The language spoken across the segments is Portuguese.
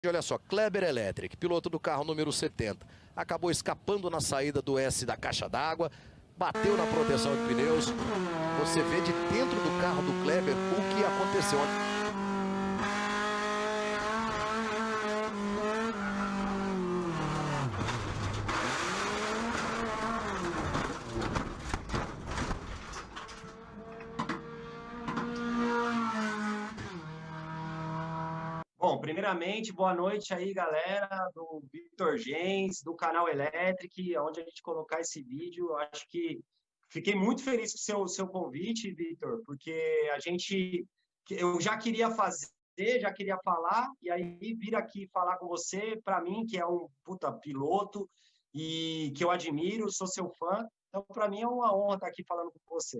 E olha só, Kleber Electric, piloto do carro número 70, acabou escapando na saída do S da caixa d'água, bateu na proteção de pneus. Você vê de dentro do carro do Kleber o que aconteceu. Bom, primeiramente, boa noite aí, galera do Vitor Gens, do canal Electric, onde a gente colocar esse vídeo. Eu acho que fiquei muito feliz com o seu convite, Vitor, porque eu já queria fazer, já queria falar, e aí vir aqui falar com você, para mim, que é um puta piloto e que eu admiro, sou seu fã, então para mim é uma honra estar aqui falando com você.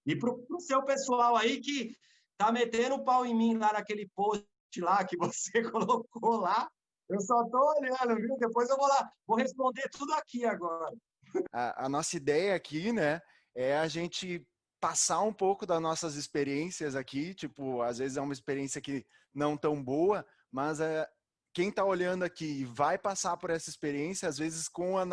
E para o seu pessoal aí que tá metendo o pau em mim lá naquele post lá que você colocou lá, eu só tô olhando, viu? Depois eu vou lá, vou responder tudo aqui agora. A nossa ideia aqui, né, é a gente passar um pouco das nossas experiências aqui, tipo, às vezes é uma experiência que não tão boa, mas quem está olhando aqui vai passar por essa experiência, às vezes com a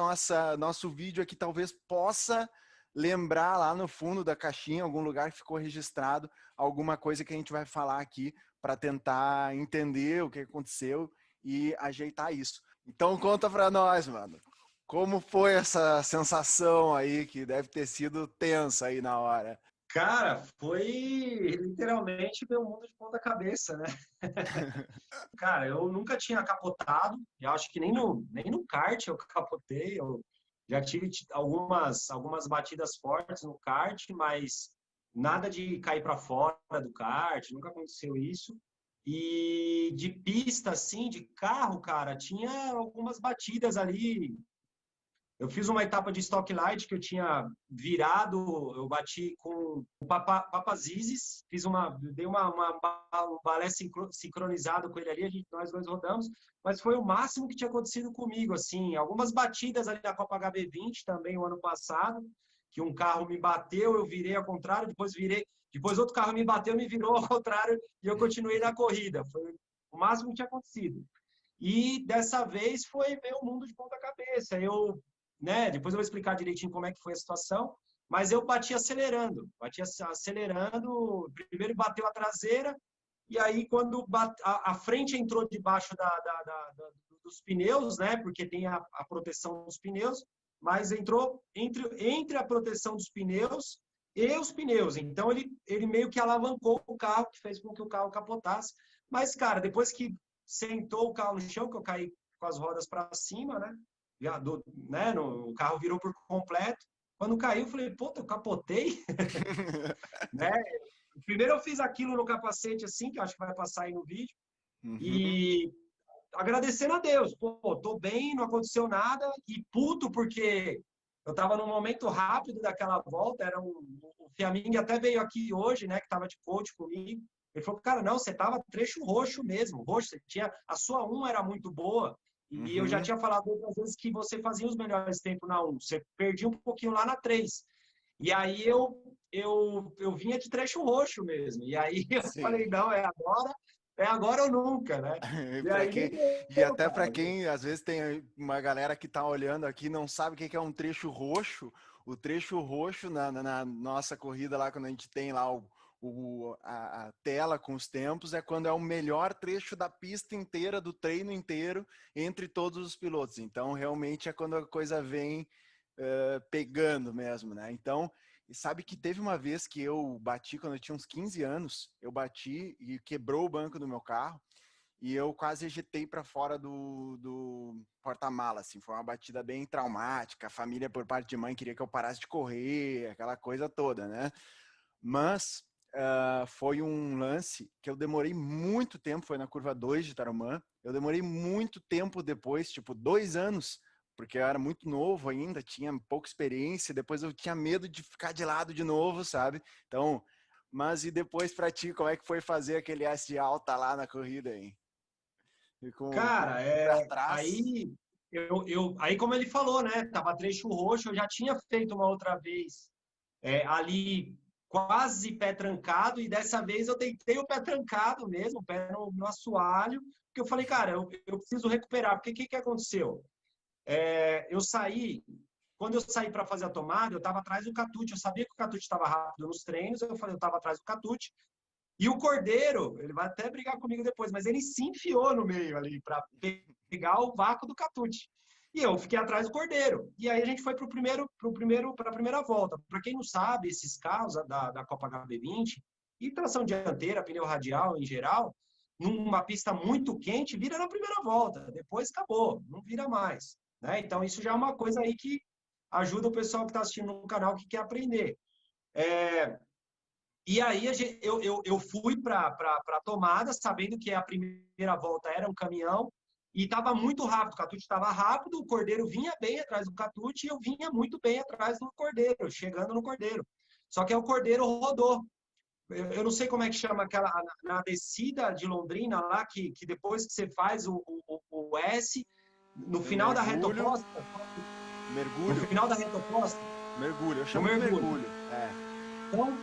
nosso vídeo aqui talvez possa lembrar lá no fundo da caixinha, algum lugar que ficou registrado, alguma coisa que a gente vai falar aqui para tentar entender o que aconteceu e ajeitar isso. Então conta para nós, mano. Como foi essa sensação aí que deve ter sido tensa aí na hora? Cara, foi literalmente meu mundo de ponta cabeça, né? Cara, eu nunca tinha capotado, eu acho que nem no kart eu capotei, eu já tive algumas batidas fortes no kart, mas nada de cair para fora do kart, nunca aconteceu isso. E de pista, assim, de carro, cara, tinha algumas batidas ali. Eu fiz uma etapa de Stock Light que eu tinha virado, eu bati com o Papazizes, dei um balé sincronizado com ele ali, nós dois rodamos, mas foi o máximo que tinha acontecido comigo, assim, algumas batidas ali na Copa HB20 também o ano passado, que um carro me bateu, eu virei ao contrário, depois outro carro me bateu, me virou ao contrário e eu continuei na corrida, foi o máximo que tinha acontecido. E dessa vez foi meu mundo de ponta cabeça. Depois eu vou explicar direitinho como é que foi a situação, mas eu bati acelerando, primeiro bateu a traseira, e aí quando a frente entrou debaixo dos pneus, né, porque tem a proteção dos pneus, mas entrou entre a proteção dos pneus e os pneus, então ele meio que alavancou o carro, que fez com que o carro capotasse, mas, cara, depois que sentou o carro no chão, que eu caí com as rodas para cima, né? O carro virou por completo. Quando caiu, eu falei, puta, eu capotei, né? Primeiro eu fiz aquilo no capacete, assim, que eu acho que vai passar aí no vídeo, Uhum. e agradecendo a Deus, pô, tô bem, não aconteceu nada, e puto porque eu tava num momento rápido daquela volta, o Fiaming até veio aqui hoje, né, que tava de coach comigo, ele falou, cara, não, você tava trecho roxo mesmo, roxo, a sua 1 era muito boa, e eu já Uhum. tinha falado outras vezes que você fazia os melhores tempos na 1, você perdia um pouquinho lá na 3, e aí eu vinha de trecho roxo mesmo, e aí eu Sim. falei, não, é agora ou nunca, né? E Para aí quem não e deu, até para cara. quem às vezes tem uma galera que está olhando aqui e não sabe o que é um trecho roxo. O trecho roxo na nossa corrida lá quando a gente tem lá a tela com os tempos é quando é o melhor trecho da pista inteira, do treino inteiro entre todos os pilotos. Então realmente é quando a coisa vem pegando mesmo, né? Então, e sabe que teve uma vez que eu bati, quando eu tinha uns 15 anos, eu bati e quebrou o banco do meu carro e eu quase ejetei para fora do porta-mala, assim, foi uma batida bem traumática, a família por parte de mãe queria que eu parasse de correr, aquela coisa toda, né? Mas foi um lance que eu demorei muito tempo, foi na curva 2 de Tarumã, eu demorei muito tempo depois, tipo 2 anos, porque eu era muito novo ainda, tinha pouca experiência, depois eu tinha medo de ficar de lado de novo, sabe? Então, mas e depois pra ti, como é que foi fazer aquele S de alta lá na corrida, hein? E com Cara, o pé atrás? aí como ele falou, né? Tava trecho roxo, eu já tinha feito uma outra vez ali. quase pé trancado, e dessa vez eu deitei o pé trancado mesmo, o pé no assoalho, porque eu falei, cara, eu preciso recuperar, porque o que aconteceu? Eu saí, quando eu saí para fazer a tomada, eu estava atrás do Catute, eu sabia que o Catute estava rápido nos treinos, eu falei, eu estava atrás do Catute, e o Cordeiro, ele vai até brigar comigo depois, mas ele se enfiou no meio ali para pegar o vácuo do Catute. E eu fiquei atrás do Cordeiro. E aí a gente foi para a primeira volta. Para quem não sabe, esses carros da Copa HB20, e tração dianteira, pneu radial em geral, numa pista muito quente, vira na primeira volta. Depois acabou, não vira mais. Né? Então isso já é uma coisa aí que ajuda o pessoal que está assistindo no canal que quer aprender. E aí eu fui para a tomada, sabendo que a primeira volta era um caminhão, e estava muito rápido, o Catute estava rápido, o Cordeiro vinha bem atrás do Catute, e eu vinha muito bem atrás do Cordeiro, chegando no Cordeiro. Só que aí o Cordeiro rodou. Eu não sei como é que chama aquela, na descida de Londrina lá, que depois que você faz o S, no final da reta oposta. Mergulho. No final da reta oposta. Mergulho, eu chamo de mergulho. Então,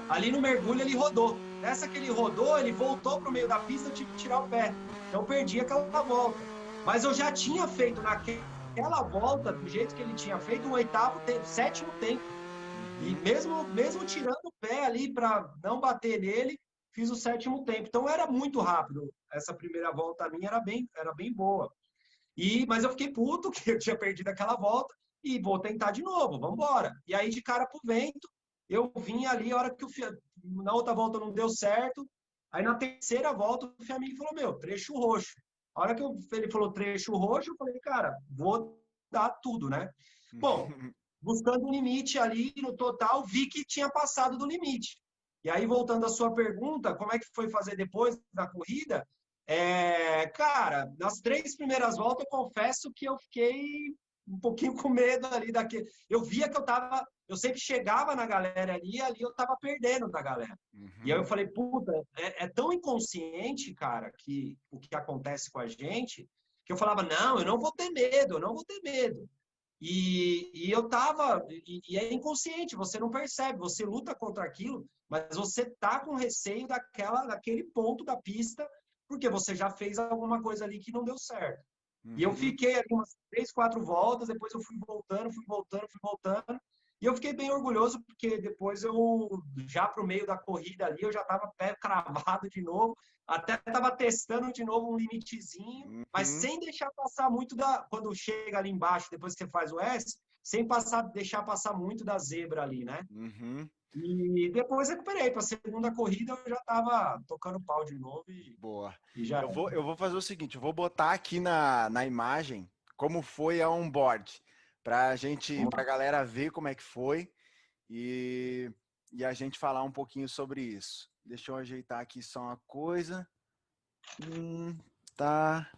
ali no mergulho ele rodou. Nessa que ele rodou, ele voltou para o meio da pista, eu tive que tirar o pé. Então eu perdi aquela volta. Mas eu já tinha feito naquela volta, do jeito que ele tinha feito, o sétimo tempo. E mesmo tirando o pé ali para não bater nele, fiz o sétimo tempo. Então era muito rápido. Essa primeira volta minha era bem boa. Mas eu fiquei puto que eu tinha perdido aquela volta e vou tentar de novo, vamos embora. E aí de cara pro vento, eu vim ali, a hora que na outra volta não deu certo, aí na terceira volta o Fiamini falou, meu, trecho roxo. A hora que ele falou trecho roxo, eu falei, cara, vou dar tudo, né? Bom, buscando o limite ali no total, vi que tinha passado do limite. E aí, voltando à sua pergunta, como é que foi fazer depois da corrida? Cara, nas 3 primeiras voltas, eu confesso que eu fiquei um pouquinho com medo ali daquele. Eu via que eu sempre chegava na galera ali eu tava perdendo da galera. E aí eu falei, puta, é tão inconsciente, cara, que o que acontece com a gente, que eu falava, não, eu não vou ter medo, eu não vou ter medo. E eu tava, e é inconsciente, você não percebe, você luta contra aquilo, mas você tá com receio daquele ponto da pista, porque você já fez alguma coisa ali que não deu certo. E eu fiquei ali umas 3, 4 voltas, depois eu fui voltando, e eu fiquei bem orgulhoso, porque depois já pro meio da corrida ali, eu já tava pé cravado de novo, até tava testando de novo um limitezinho, mas sem deixar passar muito quando chega ali embaixo, depois que você faz o S, sem deixar passar muito da zebra ali, né? E depois recuperei. Para a segunda corrida eu já estava tocando pau de novo. Boa. E já... eu vou fazer o seguinte, eu vou botar aqui na imagem como foi a onboard, para a galera ver como é que foi e a gente falar um pouquinho sobre isso. Deixa eu ajeitar aqui só uma coisa. Tá.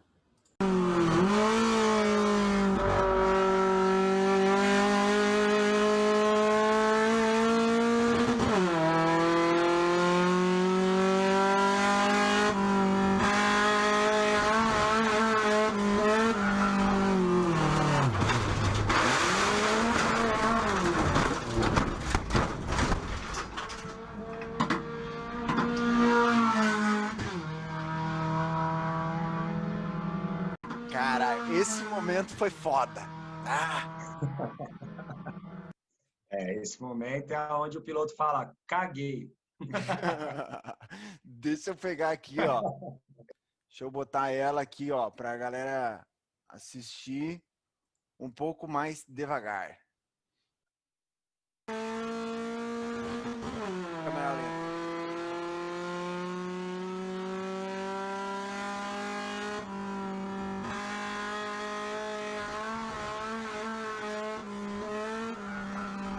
Cara, esse momento foi foda. Esse momento é onde o piloto fala, caguei. Deixa eu pegar aqui, ó. Deixa eu botar ela aqui, ó, pra galera assistir um pouco mais devagar. Câmera lenta.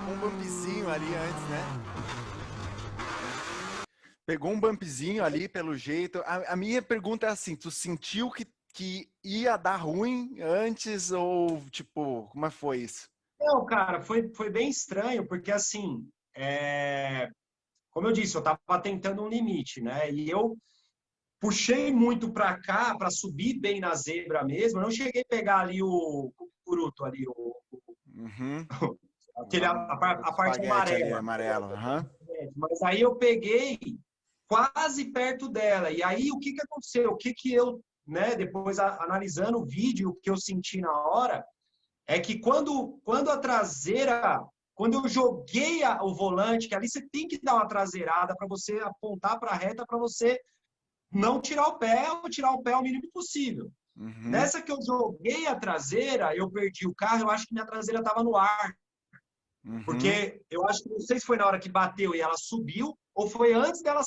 Um bumpzinho ali antes, né? Pegou um bumpzinho ali pelo jeito. A minha pergunta é assim, tu sentiu que ia dar ruim antes ou, tipo, como foi isso? Não, cara, foi bem estranho, porque assim, como eu disse, eu estava tentando um limite, né? E eu puxei muito para cá, para subir bem na zebra mesmo. Eu não cheguei a pegar ali o curuto ali, a parte amarela. Ali, amarelo. mas aí eu peguei quase perto dela. E aí, o que que aconteceu? O que que eu, né, depois analisando o vídeo, o que eu senti na hora, é que quando a traseira, quando eu joguei o volante, que ali você tem que dar uma traseirada para você apontar para a reta, para você não tirar o pé ou tirar o pé o mínimo possível. Uhum. Nessa que eu joguei a traseira, eu perdi o carro, eu acho que minha traseira estava no ar. Uhum. Porque eu acho que não sei se foi na hora que bateu e ela subiu, ou foi antes dela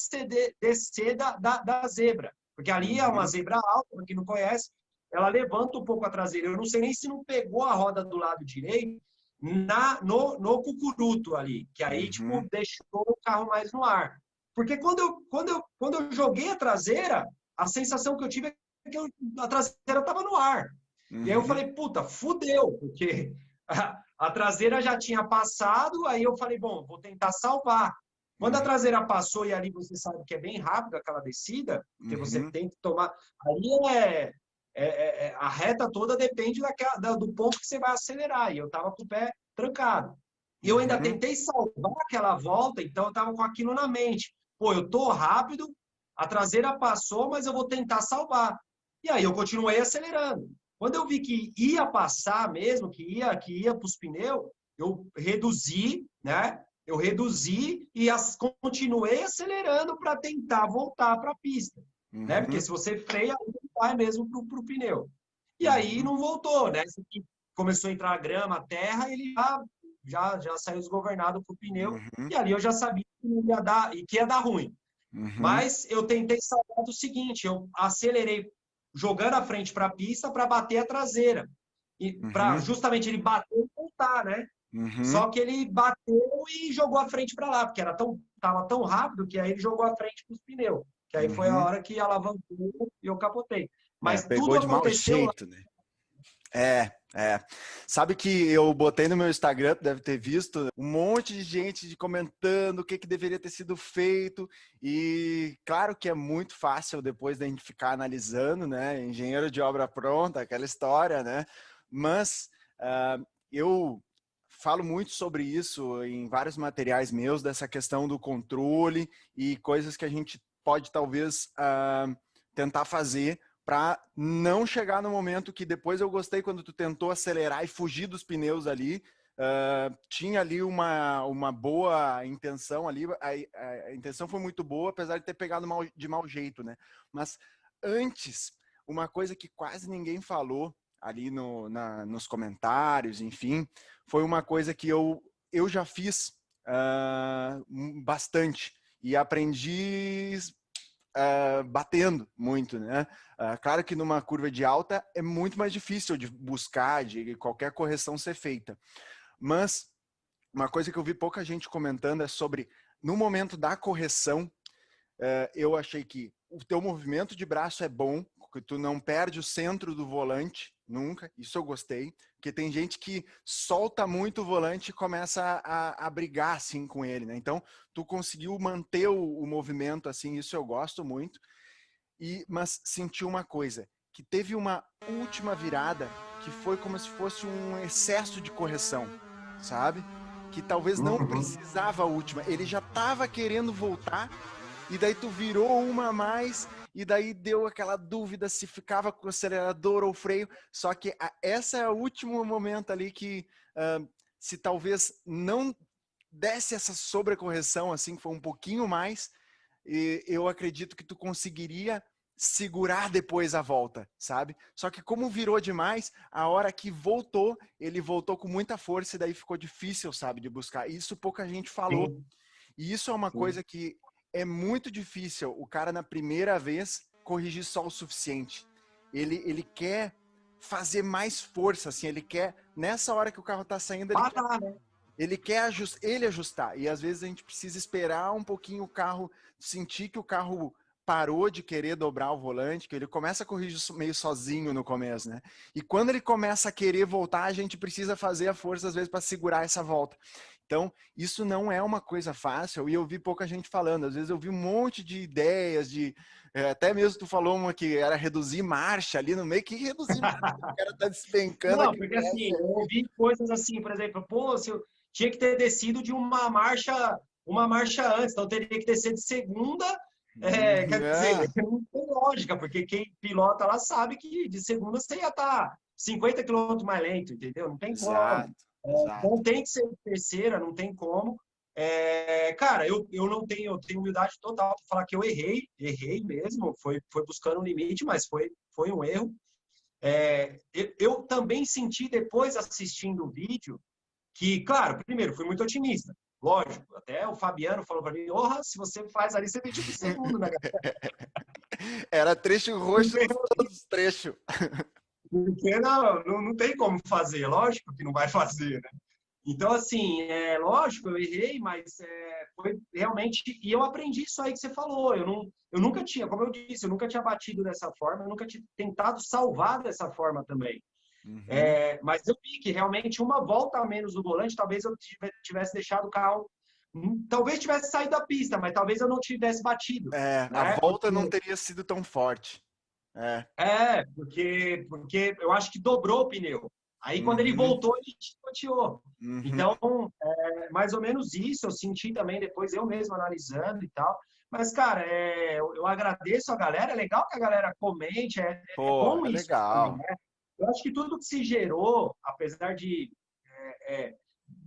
descer da zebra. Porque ali é uma zebra alta, para quem não conhece, ela levanta um pouco a traseira. Eu não sei nem se não pegou a roda do lado direito no cucuruto ali, que aí, tipo, deixou o carro mais no ar. Porque quando eu joguei a traseira, a sensação que eu tive é que a traseira estava no ar. E aí eu falei, puta, fudeu, porque a traseira já tinha passado, aí eu falei, bom, vou tentar salvar. Quando a traseira passou, e ali você sabe que é bem rápido aquela descida, porque você tem que tomar. Ali a reta toda depende do ponto que você vai acelerar. E eu estava com o pé trancado. E eu ainda tentei salvar aquela volta, então eu estava com aquilo na mente. Pô, eu tô rápido, a traseira passou, mas eu vou tentar salvar. E aí eu continuei acelerando. Quando eu vi que ia passar mesmo, que ia para os pneus, eu reduzi, né? Eu reduzi e continuei acelerando para tentar voltar para a pista, né? Porque se você freia, vai mesmo para o pneu. E aí não voltou, né? Começou a entrar a grama, a terra, ele já saiu desgovernado para o pneu. E ali eu já sabia que ia dar e que ia dar ruim. Mas eu tentei salvar do seguinte, eu acelerei jogando a frente para a pista para bater a traseira. E para justamente ele bater e voltar, né? Só que ele bateu e jogou a frente para lá, porque tava tão rápido que aí ele jogou a frente para os pneus. Que aí foi a hora que alavancou e eu capotei. Mas pegou tudo de mau aconteceu jeito, né? Sabe que eu botei no meu Instagram, tu deve ter visto, um monte de gente comentando o que deveria ter sido feito. E claro que é muito fácil depois da gente ficar analisando, né? Engenheiro de obra pronta, aquela história, né? Mas eu falo muito sobre isso em vários materiais meus, dessa questão do controle e coisas que a gente pode talvez tentar fazer para não chegar no momento que depois eu gostei quando tu tentou acelerar e fugir dos pneus ali. Tinha ali uma boa intenção ali, a intenção foi muito boa, apesar de ter pegado de mau jeito, né? Mas antes, uma coisa que quase ninguém falou ali nos comentários, enfim, foi uma coisa que eu já fiz bastante e aprendi batendo muito, né? Claro que numa curva de alta é muito mais difícil de buscar, de qualquer correção ser feita. Mas uma coisa que eu vi pouca gente comentando é sobre, no momento da correção, eu achei que o teu movimento de braço é bom, que tu não perde o centro do volante, nunca, isso eu gostei, porque tem gente que solta muito o volante e começa a brigar assim com ele, né? Então, tu conseguiu manter o movimento assim, isso eu gosto muito. Mas senti uma coisa, que teve uma última virada que foi como se fosse um excesso de correção, sabe? Que talvez não precisava a última, ele já estava querendo voltar e daí tu virou uma a mais e daí deu aquela dúvida se ficava com o acelerador ou freio, só que esse é o último momento ali que se talvez não desse essa sobrecorreção, assim, que foi um pouquinho mais, eu acredito que tu conseguiria segurar depois a volta, sabe? Só que como virou demais, a hora que voltou, ele voltou com muita força e daí ficou difícil, sabe, de buscar. Isso pouca gente falou. Sim. E isso é uma coisa que é muito difícil o cara na primeira vez corrigir só o suficiente. Ele quer fazer mais força, assim, ele quer, nessa hora que o carro tá saindo, ele quer ajustar. E às vezes a gente precisa esperar um pouquinho o carro, sentir que o carro parou de querer dobrar o volante, que ele começa a corrigir meio sozinho no começo, né? E quando ele começa a querer voltar, a gente precisa fazer a força às vezes para segurar essa volta. Então, isso não é uma coisa fácil, e eu vi pouca gente falando. Às vezes eu vi um monte de ideias, até mesmo tu falou uma que era reduzir marcha ali no meio. Que reduzir marcha? O cara tá despencando. Não, porque assim, eu ouvi coisas assim, por exemplo, pô, se eu tinha que ter descido de uma marcha uma marcha antes, então teria que descer de segunda. Quer dizer, não tem lógica, porque quem pilota lá sabe que de segunda você ia estar 50 quilômetros mais lento, entendeu? Não tem como. Exato. Então tem que ser terceira, não tem como. Cara, eu tenho humildade total para falar que eu errei mesmo, foi buscando um limite, mas foi um erro. Eu também senti depois assistindo o vídeo que, claro, primeiro, fui muito otimista. Lógico, até o Fabiano falou para mim, se você faz ali, você vem tipo segundo, né, galera? Era trecho roxo de todos os trechos. Porque não tem como fazer, lógico que não vai fazer, né? Então, assim, lógico, eu errei, mas foi realmente... E eu aprendi isso aí que você falou. Eu nunca tinha, como eu disse, eu nunca tinha batido dessa forma, eu nunca tinha tentado salvar dessa forma também. Mas eu vi que realmente uma volta a menos no volante, talvez eu tivesse deixado o carro... Talvez tivesse saído da pista, mas talvez eu não tivesse batido. A Né? volta não teria sido tão forte. Porque eu acho que dobrou o pneu. Aí, quando ele voltou, ele chicoteou. Então, mais ou menos isso eu senti também depois, eu mesmo analisando e tal. Mas, cara, eu agradeço a galera. É legal que a galera comente. É Pô, bom é isso também, legal. né? Eu acho que tudo que se gerou, apesar de...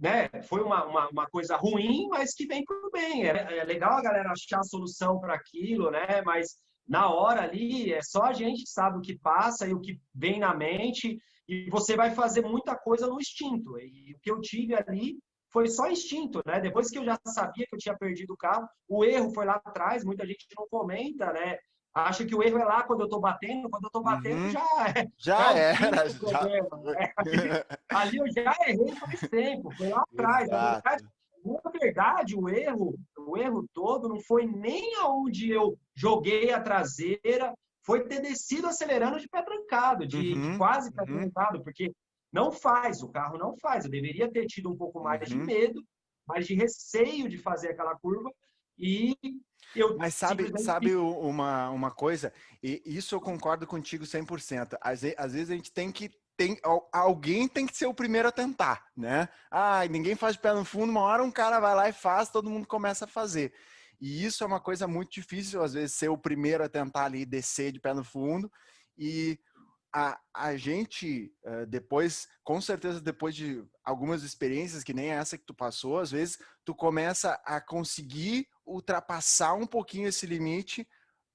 né, foi uma coisa ruim, mas que vem por bem. É legal a galera achar a solução para aquilo, né? Mas na hora ali, é só a gente que sabe o que passa e o que vem na mente, e você vai fazer muita coisa no instinto. E o que eu tive ali foi só instinto, né? Depois que eu já sabia que eu tinha perdido o carro, o erro foi lá atrás, muita gente não comenta, né? Acha que o erro é lá quando eu tô batendo já Já é o fim era, do já. problema, né? Ali eu já errei faz tempo, foi lá atrás. Exato. Na verdade, o erro todo não foi nem aonde eu joguei a traseira, foi ter descido acelerando de pé trancado, de quase pé trancado, porque não faz, o carro não faz. Eu deveria ter tido um pouco mais de medo, mais de receio de fazer aquela curva, e eu Mas simplesmente sabe uma coisa? E isso eu concordo contigo 100%. Às vezes a gente alguém tem que ser o primeiro a tentar, né? Ninguém faz de pé no fundo, uma hora um cara vai lá e faz, todo mundo começa a fazer. E isso é uma coisa muito difícil, às vezes, ser o primeiro a tentar ali descer de pé no fundo. E a gente, depois, com certeza, depois de algumas experiências que nem essa que tu passou, às vezes tu começa a conseguir ultrapassar um pouquinho esse limite,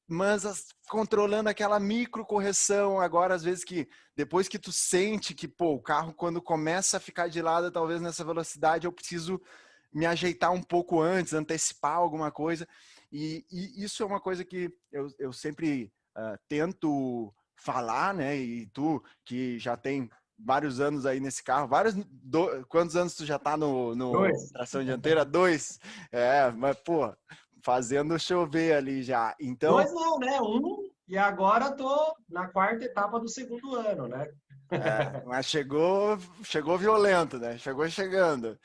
mas controlando aquela micro correção. Agora, às vezes, que depois que tu sente que, pô, o carro quando começa a ficar de lado, talvez nessa velocidade eu preciso me ajeitar um pouco antes, antecipar alguma coisa. E isso é uma coisa que eu sempre tento falar, né? E tu, que já tem vários anos aí nesse carro, quantos anos tu já tá no dois. tração dianteira? 2. Mas, pô, fazendo chover ali já. Então, Dois não, né? E agora tô na quarta etapa do segundo ano, né? mas chegou violento, né? Chegou chegando.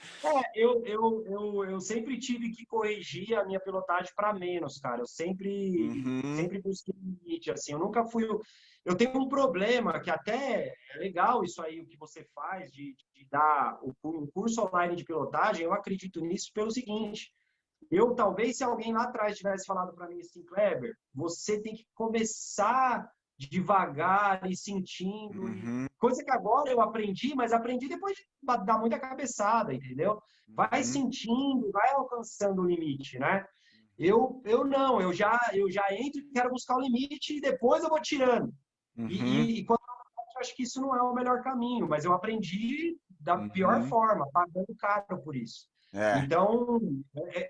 Eu sempre tive que corrigir a minha pilotagem para menos, cara. Eu sempre busquei limite, assim. Eu nunca fui. Eu tenho um problema que até é legal isso aí, o que você faz de dar um curso online de pilotagem. Eu acredito nisso pelo seguinte. Talvez, se alguém lá atrás tivesse falado para mim assim, Kleber, você tem que começar devagar e sentindo, coisa que agora eu aprendi, mas aprendi depois de dar muita cabeçada, entendeu? Vai sentindo, vai alcançando o limite, né? Eu não, eu já entro e quero buscar o limite e depois eu vou tirando. E quando eu acho que isso não é o melhor caminho, mas eu aprendi da pior forma, pagando caro por isso. Então,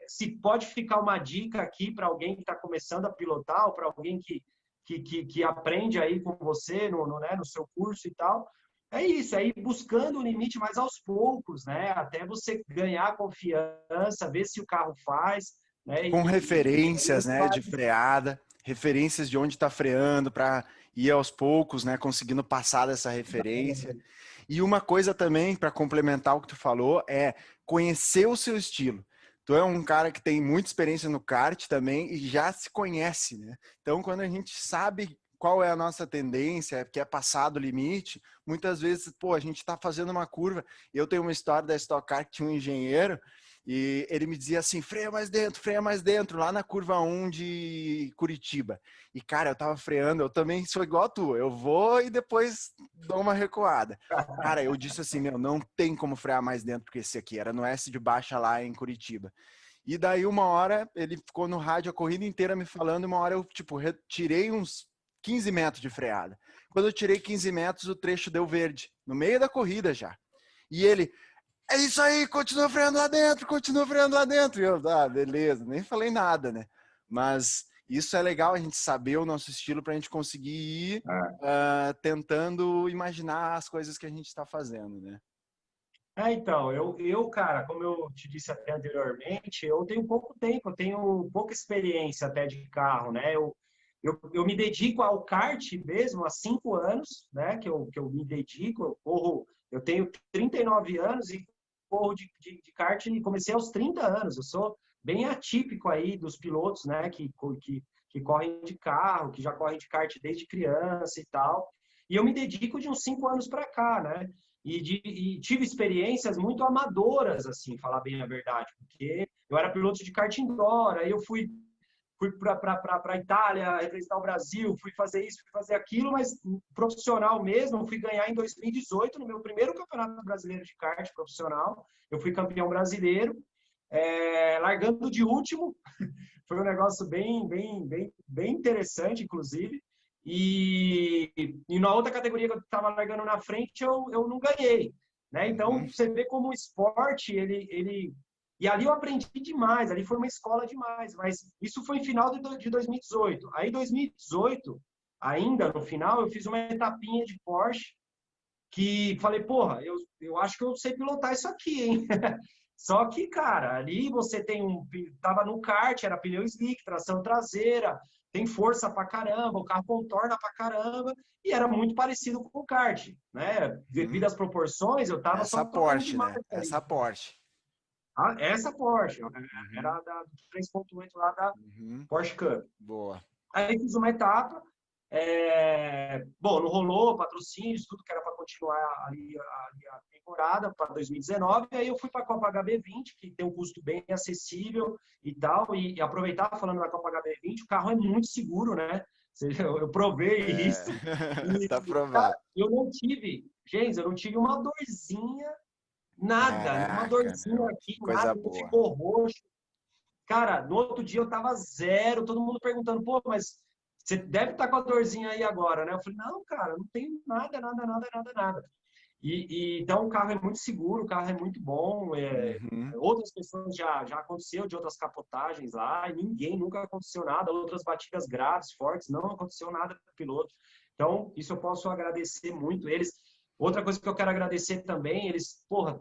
se pode ficar uma dica aqui para alguém que está começando a pilotar, ou para alguém que aprende aí com você no seu curso e tal, é isso, é ir buscando o limite, mas aos poucos, né? Até você ganhar confiança, ver se o carro faz, né? Com E aí referências, você né, vai... de freada, referências de onde está freando para ir aos poucos, né, conseguindo passar dessa referência. E uma coisa também, para complementar o que tu falou, é conhecer o seu estilo. Tu é um cara que tem muita experiência no kart também e já se conhece, né? Então, quando a gente sabe qual é a nossa tendência, que é passar do limite, muitas vezes, pô, a gente está fazendo uma curva. Eu tenho uma história da Stock Car que tinha um engenheiro E ele me dizia assim, freia mais dentro, lá na curva 1 de Curitiba. E, cara, eu tava freando, eu também sou igual a tu, eu vou e depois dou uma recuada. Cara, eu disse assim, meu, não tem como frear mais dentro que esse aqui, era no S de baixa lá em Curitiba. E daí uma hora, ele ficou no rádio a corrida inteira me falando, e uma hora eu, tipo, tirei uns 15 metros de freada. Quando eu tirei 15 metros, o trecho deu verde, no meio da corrida já. E ele, é isso aí, continua freando lá dentro, continua freando lá dentro. E eu, beleza, nem falei nada, né? Mas isso é legal a gente saber o nosso estilo para a gente conseguir ir tentando imaginar as coisas que a gente está fazendo, né? Então, cara, como eu te disse até anteriormente, eu tenho pouco tempo, eu tenho pouca experiência até de carro, né? Eu me dedico ao kart mesmo há 5 anos, né? Que eu me dedico, eu tenho 39 anos e corro de kart e comecei aos 30 anos. Eu sou bem atípico aí dos pilotos, né? Que correm de carro, que já correm de kart desde criança e tal. E eu me dedico de uns 5 anos para cá, né? E tive experiências muito amadoras, assim, falar bem a verdade, porque eu era piloto de kart indoor, aí eu fui para a Itália representar o Brasil, fui fazer isso, fui fazer aquilo, mas profissional mesmo, eu fui ganhar em 2018, no meu primeiro campeonato brasileiro de kart profissional, eu fui campeão brasileiro, largando de último, foi um negócio bem interessante, inclusive. E na outra categoria que eu estava largando na frente, eu não ganhei. Né? Então, você vê como o esporte, ele... E ali eu aprendi demais, ali foi uma escola demais, mas isso foi em final de 2018. Aí, em 2018, ainda no final, eu fiz uma etapinha de Porsche que falei, porra, eu acho que eu sei pilotar isso aqui, hein? Só que, cara, ali você tava no kart, era pneu slick, tração traseira, tem força pra caramba, o carro contorna pra caramba, e era muito parecido com o kart, né? Devido às proporções, eu tava Essa só trocando de Porsche, marcha né? ali. Essa Porsche. Essa Porsche, era da 3.8 lá da Porsche Cup. Boa. Aí fiz uma etapa, bom, não rolou patrocínios, tudo que era para continuar ali a temporada para 2019, aí eu fui para a Copa HB20, que tem um custo bem acessível e tal, e aproveitar falando da Copa HB20, o carro é muito seguro, né? Eu provei isso. E, Tá cara, provado. eu não tive uma dorzinha, nada, uma Caraca, dorzinha meu, aqui, que nada, coisa não boa. ficou roxo. Cara, no outro dia eu tava zero, todo mundo perguntando, pô, mas você deve estar com a dorzinha aí agora, né? Eu falei, não, cara, não tenho nada, nada, nada, nada, nada. Então o carro é muito seguro, o carro é muito bom. Outras pessoas já aconteceu de outras capotagens lá, e ninguém nunca aconteceu nada, outras batidas graves, fortes, não aconteceu nada com o piloto. Então, isso eu posso agradecer muito eles. Outra coisa que eu quero agradecer também, eles, porra,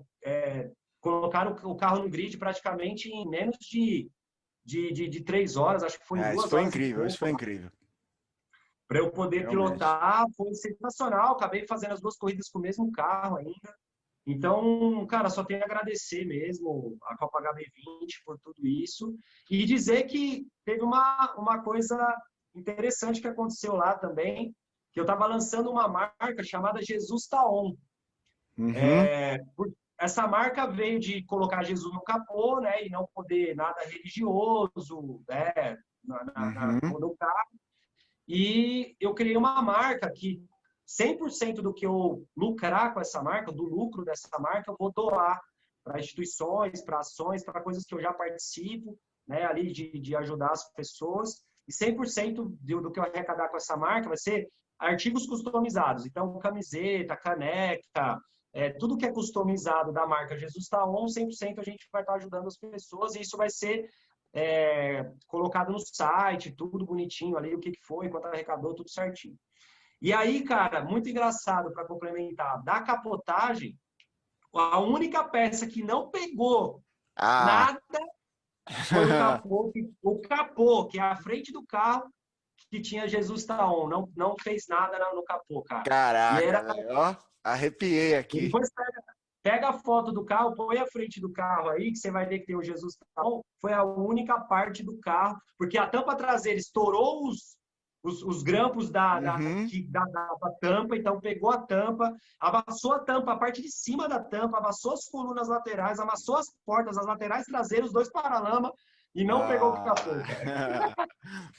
colocaram o carro no grid praticamente em menos de 3 horas, acho que foi em Isso 2 foi horas e incrível, isso pouco, foi incrível. para eu poder Realmente. pilotar, foi sensacional. Acabei fazendo as 2 corridas com o mesmo carro ainda. Então, cara, só tenho a agradecer mesmo a Copa HB20 por tudo isso e dizer que teve uma coisa interessante que aconteceu lá também, que eu estava lançando uma marca chamada Jesus Taon. Essa marca veio de colocar Jesus no capô, né, e não poder nada religioso, né, no carro. E eu criei uma marca que 100% do que eu lucrar com essa marca, do lucro dessa marca, eu vou doar para instituições, para ações, para coisas que eu já participo, né, ali de ajudar as pessoas. E 100% do que eu arrecadar com essa marca vai ser artigos customizados. Então, camiseta, caneca, tudo que é customizado da marca Jesus Taon, 100% a gente vai estar ajudando as pessoas e isso vai ser colocado no site, tudo bonitinho ali, o que foi, quanto arrecadou, tudo certinho. E aí, cara, muito engraçado para complementar, da capotagem, a única peça que não pegou nada foi o capô, que é a frente do carro, que tinha Jesus Taon, não fez nada no capô, cara. E Caraca, era... velho, ó, arrepiei aqui. Depois pega a foto do carro, põe a frente do carro aí, que você vai ver que tem o Jesus Taon. Foi a única parte do carro, porque a tampa traseira estourou os grampos Uhum. da tampa, então pegou a tampa, amassou a tampa, a parte de cima da tampa, amassou as colunas laterais, amassou as portas, as laterais traseiras, os dois paralamas, e não pegou o capô, Ah. cara.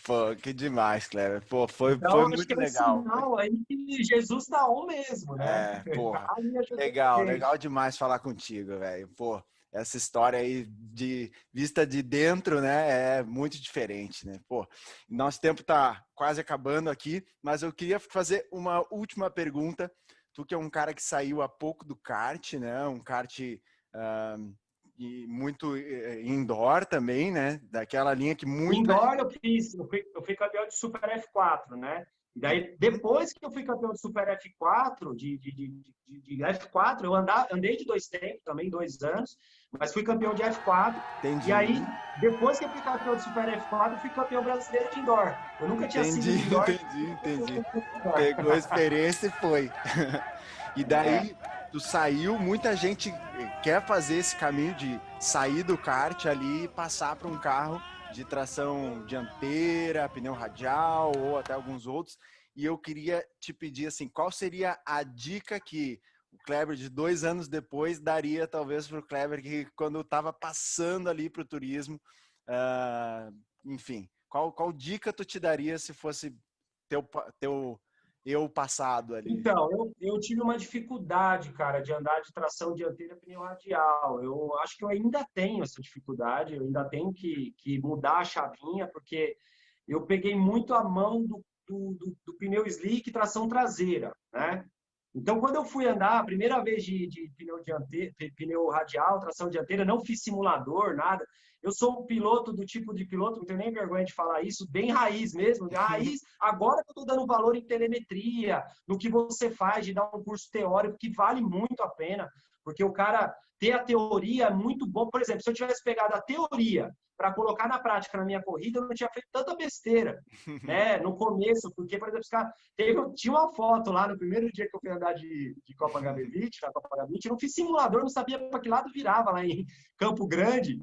Pô, que demais, Cleber. Pô, foi Então, acho que muito é um legal. sinal aí que Jesus está on mesmo, né? É, porra. Tá ali ajudando a Legal, gente. legal demais falar contigo, velho. Pô, essa história aí de vista de dentro, né, é muito diferente, né? Pô, nosso tempo tá quase acabando aqui, mas eu queria fazer uma última pergunta. Tu que é um cara que saiu há pouco do kart, né? Um kart ah, e muito indoor também, né? Daquela linha que O muita indoor eu fui campeão de Super F4, né? E daí, gente... depois que eu fui campeão de Super F4, de F4, andei de dois tempos também, 2 anos, mas fui campeão de F4. E Entendi, aí, depois que eu fui campeão de Super F4, eu fui campeão brasileiro de indoor. Eu nunca tinha sido entendi, de indoor, entendi. indoor. Pegou a experiência e foi. E É. daí tu saiu, muita gente quer fazer esse caminho de sair do kart ali e passar para um carro de tração dianteira, pneu radial ou até alguns outros. E eu queria te pedir assim, qual seria a dica que o Kleber de 2 anos depois daria talvez para o Kleber que quando estava passando ali para o turismo, uh, enfim, qual dica tu te daria se fosse teu eu passado ali? Então, eu tive uma dificuldade, cara, de andar de tração dianteira pneu radial. Eu acho que eu ainda tenho essa dificuldade, eu ainda tenho que mudar a chavinha, porque eu peguei muito a mão do pneu slick tração traseira, né? Então, quando eu fui andar, a primeira vez de pneu, pneu radial, tração dianteira, não fiz simulador, nada. Eu sou um piloto do tipo de piloto, não tenho nem vergonha de falar isso, bem raiz mesmo. Raiz, agora que eu estou dando valor em telemetria, no que você faz, de dar um curso teórico, que vale muito a pena, porque o cara ter a teoria é muito bom. Por exemplo, se eu tivesse pegado a teoria para colocar na prática na minha corrida, eu não tinha feito tanta besteira, né? No começo, porque, por exemplo, os caras tinha uma foto lá no primeiro dia que eu fui andar de Copa HB20, na Copa HB20, eu não fiz simulador, não sabia para que lado virava lá em Campo Grande.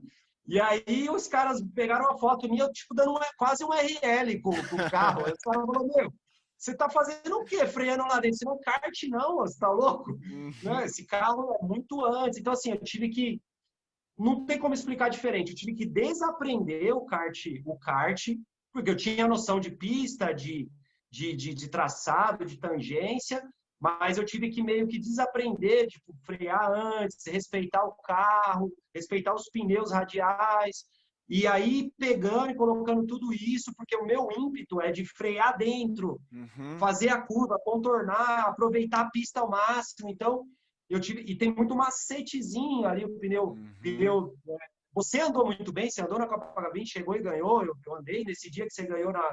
E aí os caras pegaram uma foto minha, tipo, dando quase um RL com o carro. Aí os caras falaram, meu, você tá fazendo o quê? Freando lá dentro? Você não kart, não, você tá louco? Não, esse carro é muito antes. Então, assim, eu tive que. Não tem como explicar diferente. Eu tive que desaprender o kart, porque eu tinha noção de pista, de traçado, de tangência, mas eu tive que meio que desaprender, tipo, frear antes, respeitar o carro, respeitar os pneus radiais, e aí pegando e colocando tudo isso, porque o meu ímpeto é de frear dentro, Uhum, fazer a curva, contornar, aproveitar a pista ao máximo. Então, eu tive, e tem muito macetezinho ali, o uhum. você andou muito bem, você andou na Copa H20, chegou e ganhou. Eu andei nesse dia que você ganhou na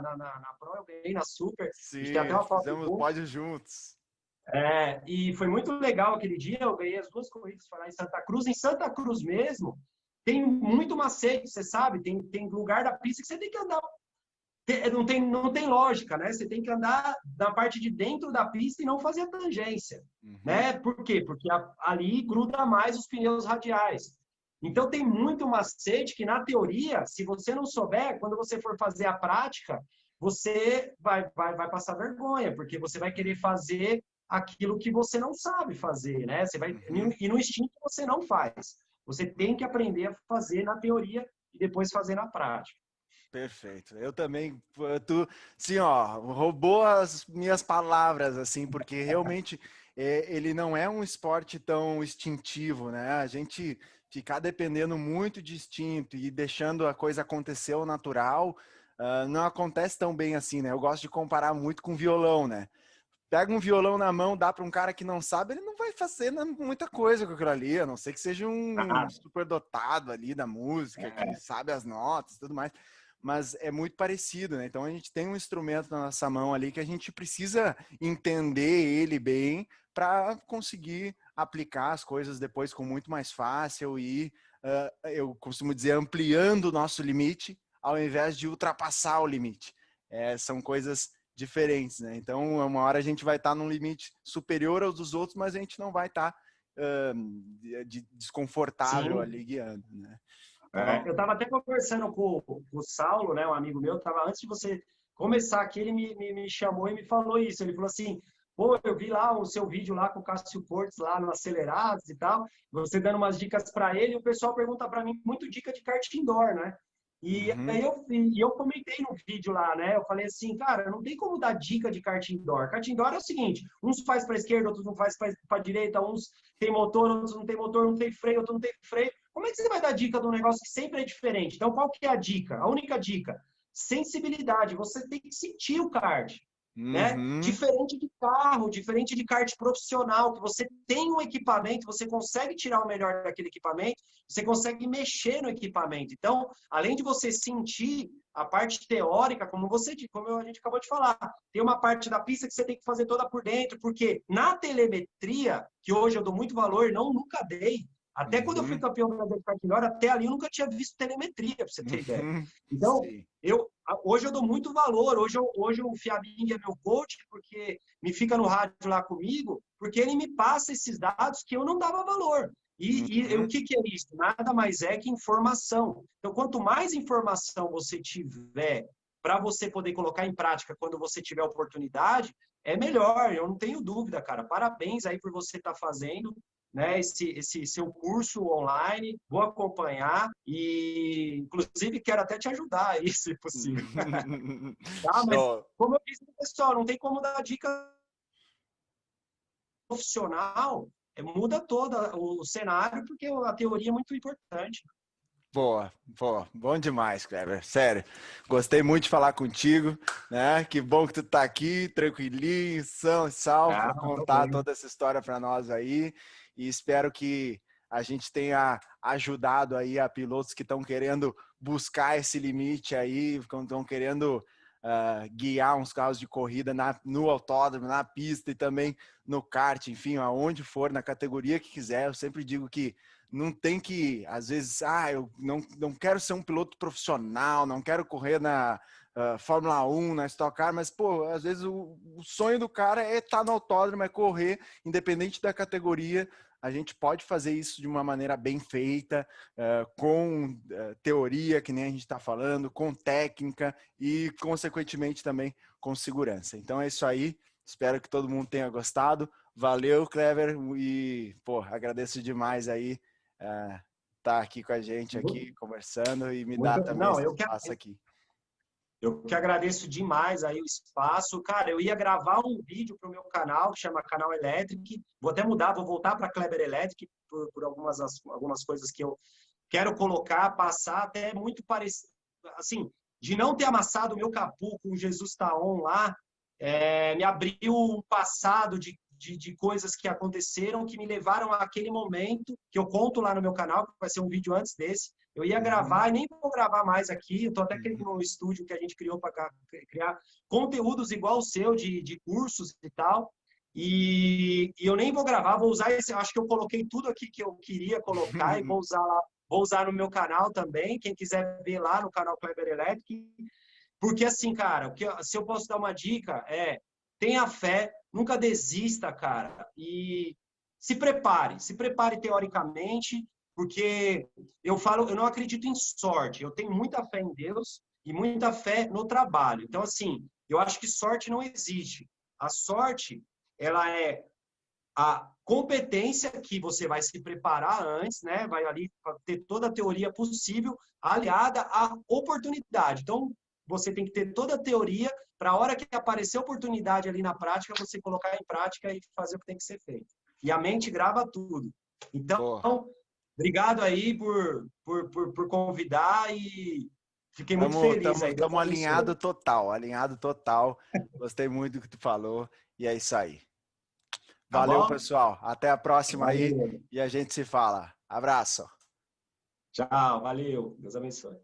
Pro, eu ganhei na Super. A gente tem até Sim, uma foto fizemos junto. pódio juntos. E foi muito legal aquele dia. Eu ganhei as duas corridas, foi lá em Santa Cruz. Em Santa Cruz mesmo, tem muito macete, você sabe? Tem lugar da pista que você tem que andar. Não tem lógica, né? Você tem que andar na parte de dentro da pista e não fazer a tangência, Uhum, né? Por quê? Porque ali gruda mais os pneus radiais. Então tem muito macete que na teoria, se você não souber, quando você for fazer a prática, você vai passar vergonha, porque você vai querer fazer aquilo que você não sabe fazer, né? uhum. E no instinto você não faz. Você tem que aprender a fazer na teoria e depois fazer na prática. Perfeito. Eu também, tu, sim, ó, roubou as minhas palavras, assim, porque realmente ele não é um esporte tão instintivo, né? A gente ficar dependendo muito de instinto e deixando a coisa acontecer ao natural, não acontece tão bem assim, né? Eu gosto de comparar muito com violão, né? Pega um violão na mão, dá para um cara que não sabe, ele não vai fazer muita coisa com aquilo ali, a não ser que seja um Ah, super dotado ali da música, que sabe as notas e tudo mais. Mas é muito parecido, né? Então a gente tem um instrumento na nossa mão ali que a gente precisa entender ele bem para conseguir aplicar as coisas depois com muito mais fácil e eu costumo dizer ampliando o nosso limite ao invés de ultrapassar o limite. São coisas diferentes, né? Então, uma hora a gente vai estar num limite superior aos dos outros, mas a gente não vai estar desconfortável sim. ali guiando, né? Então, Eu estava até conversando com o Saulo, né, um amigo meu, antes de você começar aqui, ele me chamou e me falou isso. Ele falou assim, pô, eu vi lá o seu vídeo lá com o Cássio Portes lá no Acelerados e tal, você dando umas dicas para ele, e o pessoal pergunta para mim muito dica de kart indoor, né? E Uhum. aí eu comentei no vídeo lá, né? Eu falei assim, cara, não tem como dar dica de kart indoor. Kart indoor é o seguinte, uns faz para esquerda, outros não faz para direita, uns tem motor, outros não tem motor, um tem freio, outro não tem freio. Como é que você vai dar dica de um negócio que sempre é diferente? Então, qual que é a dica? A única dica, sensibilidade. Você tem que sentir o kart, né? Uhum. Diferente de carro, diferente de kart profissional, que você tem um equipamento, você consegue tirar o melhor daquele equipamento, você consegue mexer no equipamento. Então, além de você sentir a parte teórica, como a gente acabou de falar, tem uma parte da pista que você tem que fazer toda por dentro, porque na telemetria, que hoje eu dou muito valor, não nunca dei. Até quando eu fui Uhum. campeão brasileiro de kart indoor, até ali eu nunca tinha visto telemetria, para você ter ideia. Uhum. Então, Sim. hoje eu dou muito valor. Hoje o Fiabing é meu coach, porque me fica no rádio lá comigo, porque ele me passa esses dados que eu não dava valor. E o Uhum. que é isso? Nada mais é que informação. Então, quanto mais informação você tiver para você poder colocar em prática quando você tiver oportunidade, é melhor. Eu não tenho dúvida, cara. Parabéns aí por você estar fazendo, né, esse seu curso online, vou acompanhar e, inclusive, quero até te ajudar aí, se possível. Tá? Mas, Show. como eu disse pro pessoal, não tem como dar dica profissional, muda todo o cenário, porque a teoria é muito importante. Boa, boa, bom demais, Kleber. Sério, gostei muito de falar contigo, né? Que bom que tu tá aqui, tranquilinho, são e salvo, Ah, para tô contar bem. toda essa história para nós aí. E espero que a gente tenha ajudado aí a pilotos que estão querendo buscar esse limite aí, que estão querendo guiar uns carros de corrida no autódromo, na pista e também no kart, enfim, aonde for, na categoria que quiser. Eu sempre digo que não tem que, às vezes, eu não quero ser um piloto profissional, não quero correr na Fórmula 1, na Stock Car, mas, pô, às vezes o sonho do cara é estar no autódromo, é correr, independente da categoria. A gente pode fazer isso de uma maneira bem feita, com teoria, que nem a gente está falando, com técnica e, consequentemente, também com segurança. Então é isso aí. Espero que todo mundo tenha gostado. Valeu, Clever, e, pô, agradeço demais aí tá aqui com a gente aqui conversando e me dá também Não, esse espaço aqui. eu que agradeço demais aí o espaço. Cara, eu ia gravar um vídeo para o meu canal, que chama Canal Electric. Vou até mudar, vou voltar para Kleber Electric por algumas coisas que eu quero colocar, passar, até muito parecido. Assim, de não ter amassado o meu capu com o Jesus Taon lá, me abriu um passado de coisas que aconteceram que me levaram àquele momento, que eu conto lá no meu canal, que vai ser um vídeo antes desse. Eu ia gravar e nem vou gravar mais aqui. Eu estou até criando um estúdio que a gente criou para criar conteúdos igual o seu, de cursos e tal. E eu nem vou gravar, vou usar esse. Acho que eu coloquei tudo aqui que eu queria colocar e vou usar lá. Vou usar no meu canal também. Quem quiser ver lá no canal Kleber Electric. Porque assim, cara, se eu posso dar uma dica, tenha fé, nunca desista, cara. E se prepare teoricamente, porque eu não acredito em sorte. Eu tenho muita fé em Deus e muita fé no trabalho. Então, assim, eu acho que sorte não existe. A sorte, ela é a competência que você vai se preparar antes, né? Vai ali ter toda a teoria possível, aliada à oportunidade. Então, você tem que ter toda a teoria para a hora que aparecer a oportunidade ali na prática, você colocar em prática e fazer o que tem que ser feito. E a mente grava tudo. Então, Pô, obrigado aí por convidar e fiquei muito feliz aí. Deus tamo abençoe. alinhado total. Gostei muito do que tu falou e é isso aí. Tá Valeu, bom? pessoal. Até a próxima aí Valeu. e a gente se fala. Abraço. Tchau, valeu. Deus abençoe.